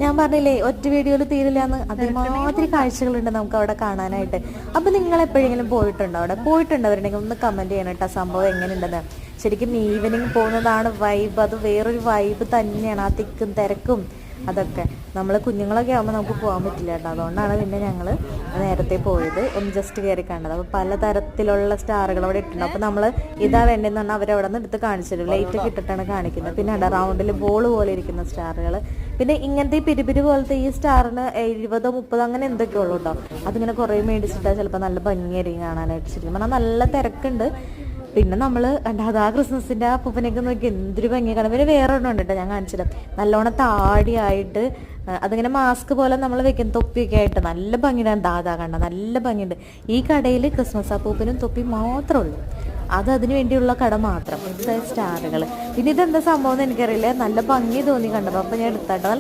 ഞാൻ പറഞ്ഞില്ലേ ഒറ്റ വീഡിയോയിൽ തീരില്ലാന്ന്, അതേമാതിരി കാഴ്ചകളുണ്ട് നമുക്ക് അവിടെ കാണാനായിട്ട്. അപ്പൊ നിങ്ങൾ എപ്പോഴെങ്കിലും പോയിട്ടുണ്ടോ അവിടെ? പോയിട്ടുണ്ടവരുണ്ടെങ്കിൽ ഒന്ന് കമന്റ് ചെയ്യണം കേട്ടോ, സംഭവം എങ്ങനെയുണ്ടെന്ന്. ശരിക്കും ഈവനിങ് പോകുന്നതാണ് വൈബ്, അത് വേറൊരു വൈബ് തന്നെയാണ്. ആ തിക്കും തിരക്കും അതൊക്കെ നമ്മൾ കുഞ്ഞുങ്ങളൊക്കെ ആകുമ്പോൾ നമുക്ക് പോകാൻ പറ്റില്ല കേട്ടോ. അതുകൊണ്ടാണ് പിന്നെ ഞങ്ങൾ നേരത്തെ പോയത്, ഒന്ന് ജസ്റ്റ് കയറി കണ്ടത്. അപ്പോൾ പലതരത്തിലുള്ള സ്റ്റാറുകൾ അവിടെ ഇട്ടുണ്ട്. അപ്പോൾ നമ്മൾ ഇതാ വേണ്ടതെന്ന് പറഞ്ഞാൽ അവരവിടെ നിന്ന് എടുത്ത് കാണിച്ചു തരും. ലൈറ്റ് ഒക്കെ ഇട്ടിട്ടാണ് കാണിക്കുന്നത്. പിന്നെ അവിടെ റൗണ്ടിൽ ബോൾ പോലെ ഇരിക്കുന്ന സ്റ്റാറുകൾ, പിന്നെ ഇങ്ങനത്തെ ഈ പിരിപിരി പോലത്തെ ഈ സ്റ്റാറിന് 70 30 അങ്ങനെ എന്തൊക്കെ ഉള്ളൂ കേട്ടോ. അതിങ്ങനെ കുറേ മേടിച്ചിട്ടാൽ ചിലപ്പോൾ നല്ല ഭംഗിയായിരിക്കും കാണാനായിട്ട്. ശരിക്കും പറഞ്ഞാൽ നല്ല തിരക്കുണ്ട്. പിന്നെ നമ്മൾ അതാ ക്രിസ്മസിൻ്റെ ആ പൂപ്പനൊക്കെ നോക്കി എന്തൊരു ഭംഗി കാണാം. പിന്നെ വേറെ ഒന്നും ഉണ്ട് കേട്ടോ, ഞാൻ കാണിച്ചില്ല. നല്ലോണം താടിയായിട്ട് അതിങ്ങനെ മാസ്ക് പോലെ നമ്മൾ വെക്കുന്ന തൊപ്പിയൊക്കെ ആയിട്ട് നല്ല ഭംഗിയാണ്. ദാദാ കണ്ട നല്ല ഭംഗിയുണ്ട്. ഈ കടയിൽ ക്രിസ്മസ് അപ്പൂപ്പനും തൊപ്പി മാത്രമേ ഉള്ളൂ. അത് അതിന് വേണ്ടിയുള്ള കട മാത്രം. സ്റ്റാറുകൾ. പിന്നെ ഇതെന്താ സംഭവം എന്ന് എനിക്കറിയില്ല, നല്ല ഭംഗി തോന്നി കണ്ടപ്പോൾ. അപ്പോൾ ഞാൻ എടുത്താട്ടോ. നല്ല